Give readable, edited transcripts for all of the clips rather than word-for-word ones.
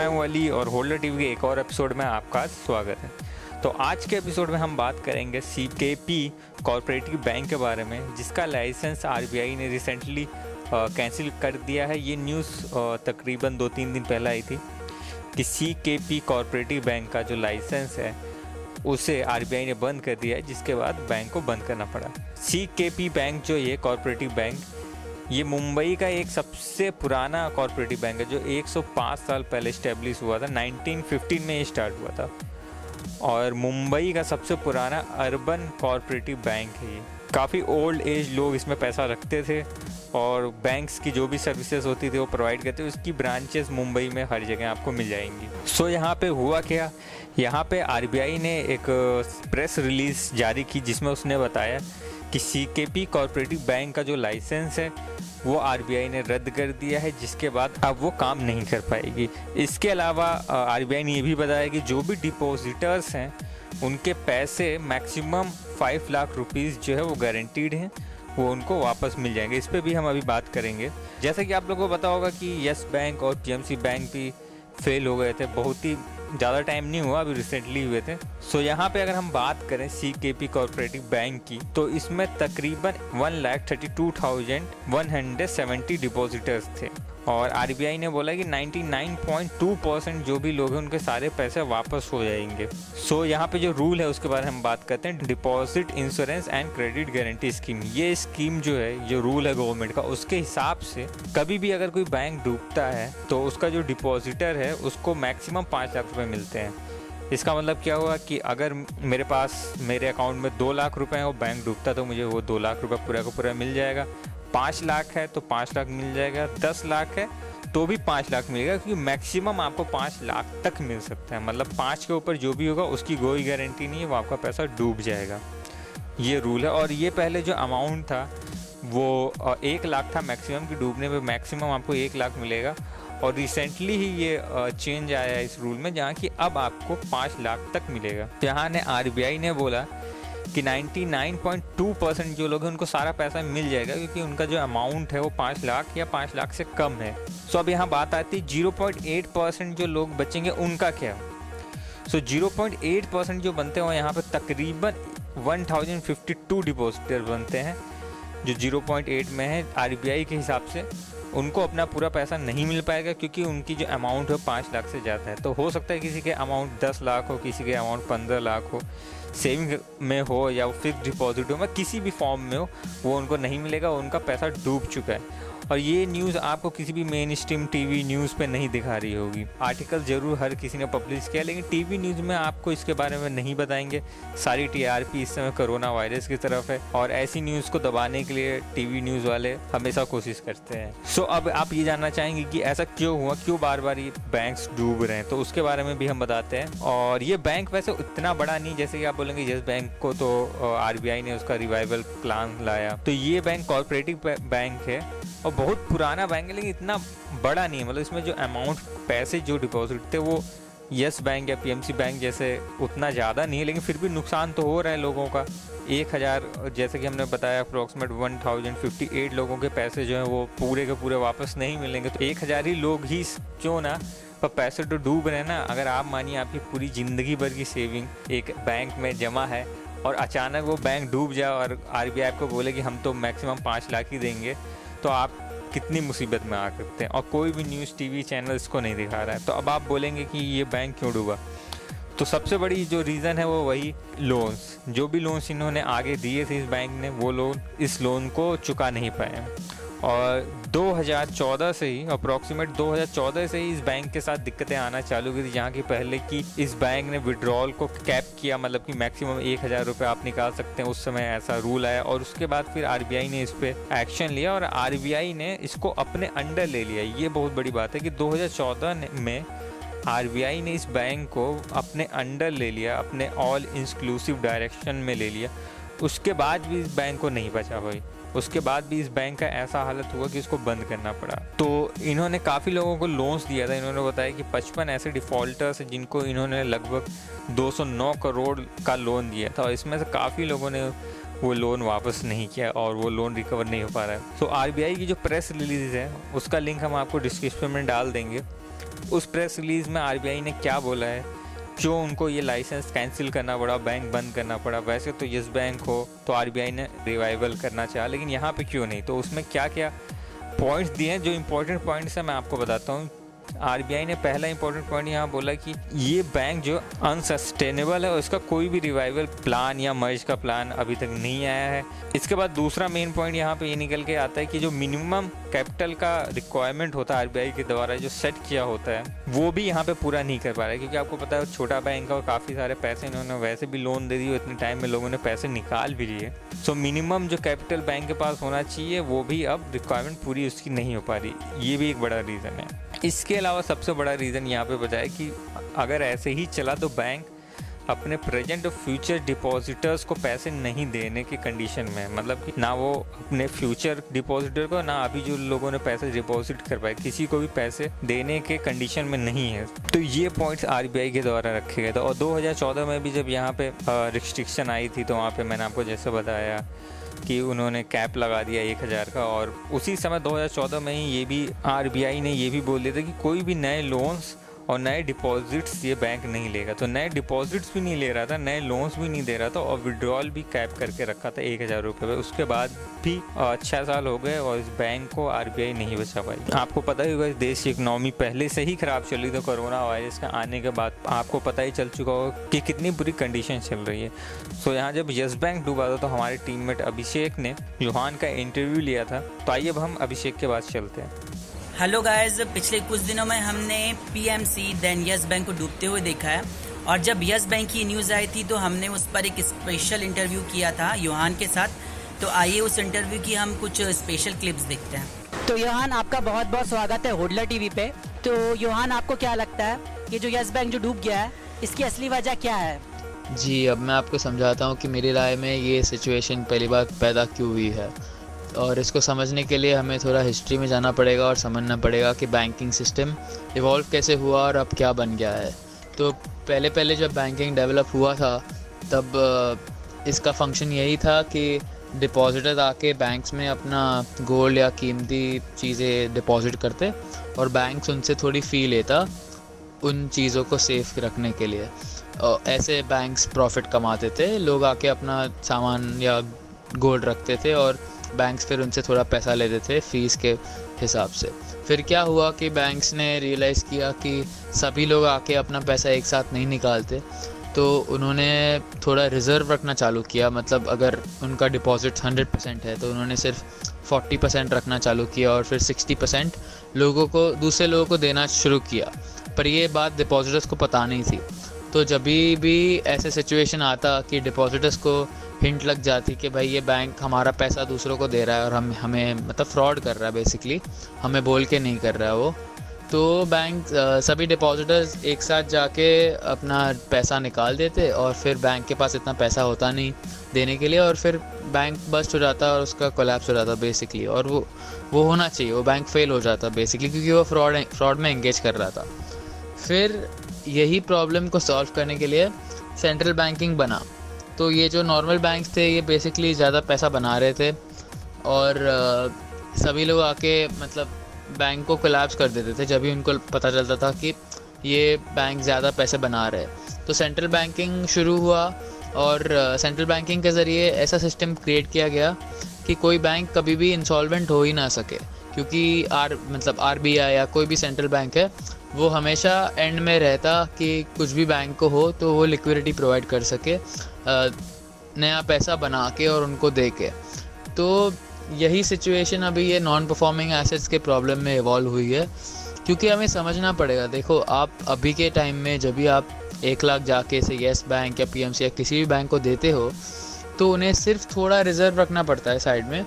मैं हूं अली और होल्डर टीवी के एक और एपिसोड में आपका स्वागत है। तो आज के एपिसोड में हम बात करेंगे सीकेपी कॉर्पोरेटिव बैंक के बारे में, जिसका लाइसेंस आरबीआई ने रिसेंटली कैंसिल कर दिया है। ये न्यूज़ तकरीबन 2-3 दिन पहले आई थी कि सीकेपी कॉर्पोरेटिव बैंक का जो लाइसेंस है उसे आरबीआई ने बंद कर दिया है, जिसके बाद बैंक को बंद करना पड़ा। सीकेपी बैंक जो ये कॉर्पोरेटिव बैंक, ये मुंबई का एक सबसे पुराना कॉर्पोरेटिव बैंक है जो 105 साल पहले इस्टेब्लिश हुआ था। 1915 में ये स्टार्ट हुआ था और मुंबई का सबसे पुराना अर्बन कॉर्पोरेटिव बैंक है। ये काफ़ी ओल्ड एज लोग इसमें पैसा रखते थे और बैंक्स की जो भी सर्विसेज होती थी वो प्रोवाइड करते थे। उसकी ब्रांचेस मुंबई में हर जगह आपको मिल जाएंगी। सो यहाँ पे हुआ क्या, यहाँ पे आरबीआई ने एक प्रेस रिलीज़ जारी की जिसमें उसने बताया कि सीकेपी कॉर्पोरेटिव बैंक का जो लाइसेंस है वो आरबीआई ने रद्द कर दिया है, जिसके बाद अब वो काम नहीं कर पाएगी। इसके अलावा आरबीआई ने ये भी बताया कि जो भी डिपॉजिटर्स हैं उनके पैसे मैक्सिमम 5 लाख रुपीज़ जो है वो गारंटीड हैं, वो उनको वापस मिल जाएंगे। इस पर भी हम अभी बात करेंगे। जैसा कि आप लोगों को पता होगा कि यस बैंक और पीएमसी बैंक भी फेल हो गए थे, बहुत ही ज़्यादा टाइम नहीं हुआ, अभी रिसेंटली हुए थे। सो यहाँ पे अगर हम बात करें सीकेपी कॉर्पोरेटिव बैंक की, तो इसमें तकरीबन 1,32,170 डिपॉजिटर्स थे और आरबीआई ने बोला कि 99.2% जो भी लोग हैं उनके सारे पैसे वापस हो जाएंगे। सो यहाँ पे जो रूल है उसके बारे में हम बात करते हैं। Deposit insurance and credit guarantee scheme, ये स्कीम जो है, जो रूल है गवर्नमेंट का, उसके हिसाब से कभी भी अगर कोई बैंक डूबता है तो उसका जो डिपॉजिटर है उसको मैक्सिमम 5 लाख रुपए मिलते हैं। इसका मतलब क्या हुआ कि अगर मेरे पास मेरे अकाउंट में 2 लाख रुपए हैं और बैंक डूबता तो मुझे वो 2 लाख रुपए पूरा का पूरा मिल जाएगा। 5 लाख है तो 5 लाख मिल जाएगा, 10 लाख है तो भी 5 लाख मिलेगा, क्योंकि मैक्सिमम आपको 5 लाख तक मिल सकता है। मतलब 5 के ऊपर जो भी होगा उसकी कोई गारंटी नहीं है, वो आपका पैसा डूब जाएगा। ये रूल है। और ये पहले जो अमाउंट था वो 1 लाख था मैक्सिमम, कि डूबने में मैक्सिमम आपको 1 लाख मिलेगा। और रिसेंटली ही ये चेंज आया है इस रूल में, जहाँ कि अब आपको 5 लाख तक मिलेगा। यहाँ ने आरबीआई ने बोला कि 99.2% जो लोग हैं उनको सारा पैसा मिल जाएगा, क्योंकि उनका जो अमाउंट है वो 5 लाख या 5 लाख से कम है। सो अब यहाँ बात आती है 0.8% जो लोग बचेंगे उनका क्या। सो 0.8% जो बनते हैं यहाँ पर तकरीबन 1052 डिपॉजिटर बनते हैं जो 0.8 में है। आरबीआई के हिसाब से उनको अपना पूरा पैसा नहीं मिल पाएगा, क्योंकि उनकी जो अमाउंट है 5 लाख से ज़्यादा है। तो हो सकता है किसी के अमाउंट 10 लाख हो, किसी के अमाउंट 15 लाख हो, सेविंग में हो या फिक्स डिपॉजिट हो, किसी भी फॉर्म में हो, वो उनको नहीं मिलेगा, उनका पैसा डूब चुका है। और ये न्यूज़ आपको किसी भी मेन स्ट्रीम टीवी न्यूज़ पे नहीं दिखा रही होगी। आर्टिकल ज़रूर हर किसी ने पब्लिश किया, लेकिन टीवी न्यूज़ में आपको इसके बारे में नहीं बताएंगे। सारी टीआरपी इस समय कोरोना वायरस की तरफ है और ऐसी न्यूज़ को दबाने के लिए टीवी न्यूज़ वाले हमेशा कोशिश करते हैं। सो अब आप ये जानना चाहेंगे कि ऐसा क्यों हुआ, क्यों बार बार ये बैंक्स डूब रहे हैं, तो उसके बारे में भी हम बताते हैं। और ये बैंक वैसे इतना बड़ा नहीं, जैसे कि आप बोलेंगे यस बैंक को तो आरबीआई ने उसका रिवाइवल प्लान लाया, तो ये बैंक कॉर्पोरेटिव बैंक है और बहुत पुराना बैंक है, लेकिन इतना बड़ा नहीं है। मतलब इसमें जो अमाउंट पैसे जो डिपॉजिट थे वो यस बैंक या पीएमसी बैंक जैसे उतना ज़्यादा नहीं है, लेकिन फिर भी नुकसान तो हो रहा है लोगों का। 1000, जैसे कि हमने बताया, अप्रॉक्सीमेट 1058 लोगों के पैसे जो हैं वो पूरे के पूरे वापस नहीं मिलेंगे। तो 1000 ही लोग ही क्यों ना, पर पैसे तो डूब रहे हैं ना। अगर आप मानिए आपकी पूरी ज़िंदगी भर की सेविंग एक बैंक में जमा है और अचानक वो बैंक डूब जाए और आरबीआई आपको बोले कि हम तो मैक्सिमम 5 लाख ही देंगे, तो आप कितनी मुसीबत में आ सकते हैं। और कोई भी न्यूज़ टीवी चैनल इसको नहीं दिखा रहा है। तो अब आप बोलेंगे कि ये बैंक क्यों डूबा, तो सबसे बड़ी जो रीज़न है वो वही लोन्स, जो भी लोन्स इन्होंने आगे दिए थे इस बैंक ने, वो लोन इस लोन को चुका नहीं पाए। और 2014 से ही, अप्रॉक्सीमेट 2014 से ही इस बैंक के साथ दिक्कतें आना चालू हुई थी, जहाँ की पहले की इस बैंक ने विड्रॉल को कैप किया, मतलब कि मैक्सिमम 1000 रुपये आप निकाल सकते हैं। उस समय ऐसा रूल आया और उसके बाद फिर आरबीआई ने इस पर एक्शन लिया और आरबीआई ने इसको अपने अंडर ले लिया। ये बहुत बड़ी बात है कि 2014 में आरबीआई ने इस बैंक को अपने अंडर ले लिया, अपने ऑल इंक्लूसिव डायरेक्शन में ले लिया। उसके बाद भी इस बैंक को नहीं बचा भाई, उसके बाद भी इस बैंक का ऐसा हालत हुआ कि इसको बंद करना पड़ा। तो इन्होंने काफ़ी लोगों को लोन्स दिया था। इन्होंने बताया कि 55 ऐसे डिफ़ॉल्टर्स हैं जिनको इन्होंने लगभग 209 करोड़ का लोन दिया था और इसमें से काफ़ी लोगों ने वो लोन वापस नहीं किया और वो लोन रिकवर नहीं हो पा रहा है। तो आरबीआई की जो प्रेस रिलीज है उसका लिंक हम आपको डिस्क्रिप्शन में डाल देंगे। उस प्रेस रिलीज़ में आरबीआई ने क्या बोला है, जो उनको ये लाइसेंस कैंसिल करना पड़ा, बैंक बंद करना पड़ा। वैसे तो यस बैंक हो तो आरबीआई ने रिवाइवल करना चाहा, लेकिन यहाँ पे क्यों नहीं, तो उसमें क्या क्या पॉइंट्स दिए हैं। जो इंपॉर्टेंट पॉइंट्स है मैं आपको बताता हूँ। आरबीआई ने पहला इंपॉर्टेंट पॉइंट यहाँ बोला कि ये बैंक जो अनसस्टेनेबल है, उसका कोई भी रिवाइवल प्लान या मर्ज का प्लान अभी तक नहीं आया है। इसके बाद दूसरा मेन पॉइंट यहाँ पे ये निकल के आता है कि जो मिनिमम कैपिटल का रिक्वायरमेंट होता है आरबीआई के द्वारा जो सेट किया होता है, वो भी यहाँ पे पूरा नहीं कर पा रहा है। क्योंकि आपको पता है छोटा बैंक है और काफ़ी सारे पैसे इन्होंने वैसे भी लोन दे दिए, इतने टाइम में लोगों ने पैसे निकाल भी लिए। सो मिनिमम जो कैपिटल बैंक के पास होना चाहिए वो भी अब रिक्वायरमेंट पूरी उसकी नहीं हो पा रही। ये भी एक बड़ा रीज़न है। इसके अलावा सबसे बड़ा रीज़न यहाँ पे बचा है कि अगर ऐसे ही चला तो बैंक अपने प्रेजेंट और फ्यूचर डिपॉजिटर्स को पैसे नहीं देने की कंडीशन में, मतलब कि ना वो अपने फ्यूचर डिपॉजिटर को, ना अभी जो लोगों ने पैसे डिपॉजिट कर पाए, किसी को भी पैसे देने के कंडीशन में नहीं है। तो ये पॉइंट्स आरबीआई के द्वारा रखे गए थे। और 2014 में भी जब यहाँ पे रिस्ट्रिक्शन आई थी तो वहाँ पे मैंने आपको जैसे बताया कि उन्होंने कैप लगा दिया 1000 का। और उसी समय 2014 में ही ये भी आरबीआई ने ये भी बोल दिया था कि कोई भी नए लोन्स और नए डिपॉजिट्स ये बैंक नहीं लेगा। तो नए डिपॉजिट्स भी नहीं ले रहा था, नए लोन्स भी नहीं दे रहा था, और विड्रॉल भी कैप करके रखा था 1000 रुपये पे। उसके बाद भी 6 साल हो गए और इस बैंक को आरबीआई नहीं बचा पाई। आपको पता ही होगा इस देश की इकनॉमी पहले से ही ख़राब चल रही थी, तो कोरोना वायरस का आने के बाद आपको पता ही चल चुका होगा कि कितनी बुरी कंडीशन चल रही है। सो यहाँ जब यस बैंक डूबा था तो हमारे टीममेट अभिषेक ने यूहान का इंटरव्यू लिया था। तो आइए अब हम अभिषेक के पास चलते हैं। हेलो गाइस, पिछले कुछ दिनों में हमने पीएमसी देन यस बैंक को डूबते हुए देखा है। और जब यस बैंक की न्यूज़ आई थी तो हमने उस पर एक स्पेशल इंटरव्यू किया था यूहान के साथ। तो आइए उस इंटरव्यू की हम कुछ स्पेशल क्लिप्स देखते हैं। तो यूहान, आपका बहुत बहुत स्वागत है होडलर टीवी पे। तो यूहान, आपको क्या लगता है ये जो यस बैंक जो डूब गया है इसकी असली वजह क्या है? जी, अब मैं आपको समझाता हूँ कि मेरी राय में ये सिचुएशन पहली बार पैदा क्यों हुई है। और इसको समझने के लिए हमें थोड़ा हिस्ट्री में जाना पड़ेगा और समझना पड़ेगा कि बैंकिंग सिस्टम इवॉल्व कैसे हुआ और अब क्या बन गया है। तो पहले जब बैंकिंग डेवलप हुआ था तब इसका फंक्शन यही था कि डिपॉजिटर आके बैंक्स में अपना गोल्ड या कीमती चीज़ें डिपॉजिट करते और बैंक्स उनसे थोड़ी फ़ी लेता उन चीज़ों को सेफ रखने के लिए। ऐसे बैंक्स प्रॉफिट कमाते थे, लोग आके अपना सामान या गोल्ड रखते थे और बैंक्स फिर उनसे थोड़ा पैसा लेते थे फ़ीस के हिसाब से। फिर क्या हुआ कि बैंक्स ने रियलाइज़ किया कि सभी लोग आके अपना पैसा एक साथ नहीं निकालते, तो उन्होंने थोड़ा रिज़र्व रखना चालू किया। मतलब अगर उनका डिपॉजिट 100% है तो उन्होंने सिर्फ 40% रखना चालू किया और फिर 60% दूसरे लोगों को देना शुरू किया। पर ये बात डिपॉजिटर्स को पता नहीं थी। तो जब भी ऐसे सिचुएशन आता कि डिपॉजिटर्स को हिंट लग जाती कि भाई ये बैंक हमारा पैसा दूसरों को दे रहा है और हमें मतलब फ्रॉड कर रहा है, बेसिकली हमें बोल के नहीं कर रहा है वो, तो बैंक सभी डिपॉजिटर्स एक साथ जाके अपना पैसा निकाल देते और फिर बैंक के पास इतना पैसा होता नहीं देने के लिए और फिर बैंक बस्ट हो जाता और उसका कोलैप्स हो जाता बेसिकली। और वो होना चाहिए, वो बैंक फेल हो जाता बेसिकली क्योंकि वो फ्रॉड में एंगेज कर रहा था। फिर यही प्रॉब्लम को सॉल्व करने के लिए सेंट्रल बैंकिंग बना। तो ये जो नॉर्मल बैंक्स थे ये बेसिकली ज़्यादा पैसा बना रहे थे और सभी लोग आके मतलब बैंक को कोलैप्स कर देते थे जब भी उनको पता चलता था कि ये बैंक ज़्यादा पैसे बना रहे हैं। तो सेंट्रल बैंकिंग शुरू हुआ और सेंट्रल बैंकिंग के ज़रिए ऐसा सिस्टम क्रिएट किया गया कि कोई बैंक कभी भी इंसॉल्वेंट हो ही ना सके, क्योंकि आरबीआई या कोई भी सेंट्रल बैंक है वो हमेशा एंड में रहता कि कुछ भी बैंक को हो तो वो लिक्विडिटी प्रोवाइड कर सके नया पैसा बना के और उनको दे के। तो यही सिचुएशन अभी ये नॉन परफॉर्मिंग एसेट्स के प्रॉब्लम में इवॉल्व हुई है, क्योंकि हमें समझना पड़ेगा। देखो, आप अभी के टाइम में जब भी आप 1 लाख जाके से येस बैंक या पीएमसी या किसी भी बैंक को देते हो तो उन्हें सिर्फ थोड़ा रिजर्व रखना पड़ता है साइड में।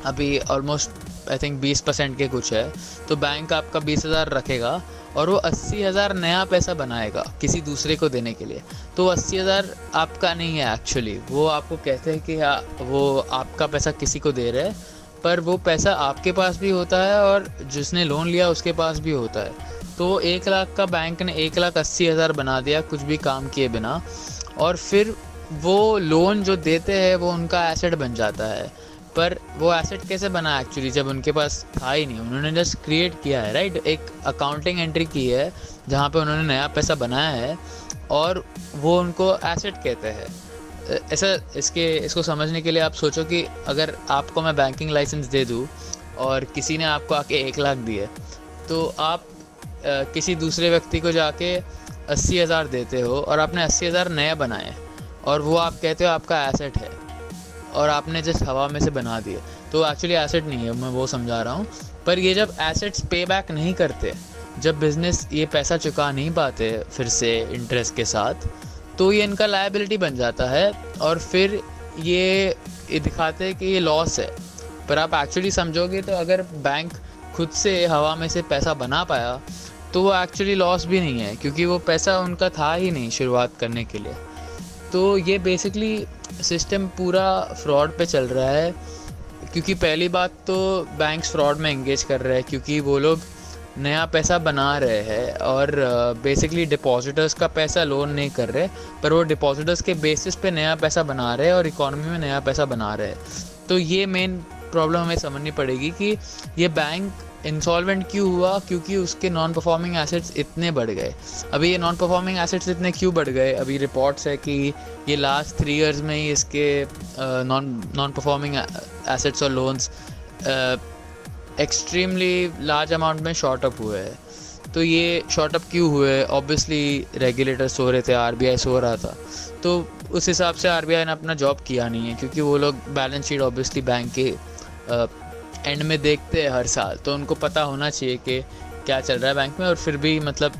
अभी ऑलमोस्ट आई थिंक 20% के कुछ है, तो बैंक आपका 20,000 रखेगा और वो 80,000 नया पैसा बनाएगा किसी दूसरे को देने के लिए। तो 80,000 आपका नहीं है एक्चुअली, वो आपको कहते हैं कि हाँ वो आपका पैसा किसी को दे रहे हैं, पर वो पैसा आपके पास भी होता है और जिसने लोन लिया उसके पास भी होता है। तो 1 लाख का बैंक ने 1,80,000 बना दिया कुछ भी काम किए बिना, और फिर वो लोन जो देते हैं वो उनका एसेट बन जाता है। पर वो एसेट कैसे बना एक्चुअली, जब उनके पास था ही नहीं, उन्होंने जस्ट क्रिएट किया है, राइट। एक अकाउंटिंग एंट्री की है जहाँ पे उन्होंने नया पैसा बनाया है और वो उनको एसेट कहते हैं। ऐसा इसको समझने के लिए आप सोचो कि अगर आपको मैं बैंकिंग लाइसेंस दे दूँ और किसी ने आपको आके 1 लाख दिए, तो आप किसी दूसरे व्यक्ति को जाके 80,000 देते हो और आपने 80,000 नया बनाए और वो आप कहते हो आपका एसेट है और आपने जस्ट हवा में से बना दिए, तो एक्चुअली एसेट नहीं है, मैं वो समझा रहा हूँ। पर ये जब एसेट्स पे बैक नहीं करते, जब बिज़नेस ये पैसा चुका नहीं पाते फिर से इंटरेस्ट के साथ, तो ये इनका लायबिलिटी बन जाता है और फिर ये दिखाते हैं कि ये लॉस है। पर आप एक्चुअली समझोगे तो अगर बैंक खुद से हवा में से पैसा बना पाया तो वो एक्चुअली लॉस भी नहीं है, क्योंकि वो पैसा उनका था ही नहीं शुरुआत करने के लिए। तो ये बेसिकली सिस्टम पूरा फ्रॉड पे चल रहा है, क्योंकि पहली बात तो बैंक्स फ्रॉड में एंगेज कर रहे हैं क्योंकि वो लोग नया पैसा बना रहे हैं और बेसिकली डिपॉजिटर्स का पैसा लोन नहीं कर रहे, पर वो डिपॉजिटर्स के बेसिस पे नया पैसा बना रहे हैं और इकोनॉमी में नया पैसा बना रहे हैं। तो ये मेन प्रॉब्लम हमें समझनी पड़ेगी कि ये बैंक इंसॉल्वेंट क्यों हुआ, क्योंकि उसके नॉन परफॉर्मिंग एसेट्स इतने बढ़ गए। अभी ये नॉन परफॉर्मिंग एसेट्स इतने क्यों बढ़ गए, अभी रिपोर्ट्स है कि ये लास्ट 3 इयर्स में ही इसके नॉन परफॉर्मिंग एसेट्स और लोन्स एक्सट्रीमली लार्ज अमाउंट में शॉर्ट अप हुए हैं। तो ये शॉर्ट अप क्यों हुए, ऑब्वियसली रेगुलेटर सो रहे थे, आरबीआई सो रहा था, तो उस हिसाब से आरबीआई ने अपना जॉब किया नहीं है, क्योंकि वो लोग बैलेंस शीट ऑब्वियसली बैंक के एंड में देखते हैं हर साल, तो उनको पता होना चाहिए कि क्या चल रहा है बैंक में, और फिर भी मतलब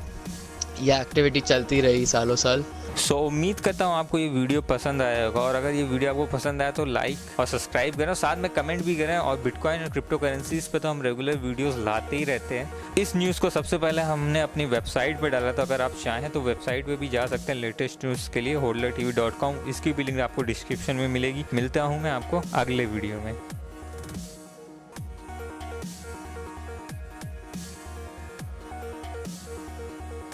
ये एक्टिविटी चलती रही सालों साल। सो उम्मीद करता हूँ आपको ये वीडियो पसंद आया होगा, और अगर ये वीडियो आपको पसंद आया तो लाइक और सब्सक्राइब करें, साथ में कमेंट भी करें। और बिटकॉइन और क्रिप्टो करेंसीज पे तो हम रेगुलर वीडियोस लाते ही रहते हैं। इस न्यूज़ को सबसे पहले हमने अपनी वेबसाइट पे डाला था, अगर आप चाहें तो वेबसाइट पे भी जा सकते हैं लेटेस्ट न्यूज़ के लिए, hodlertv.com। इसकी भी लिंक आपको डिस्क्रिप्शन में मिलेगी। मिलता हूँ मैं आपको अगले वीडियो में।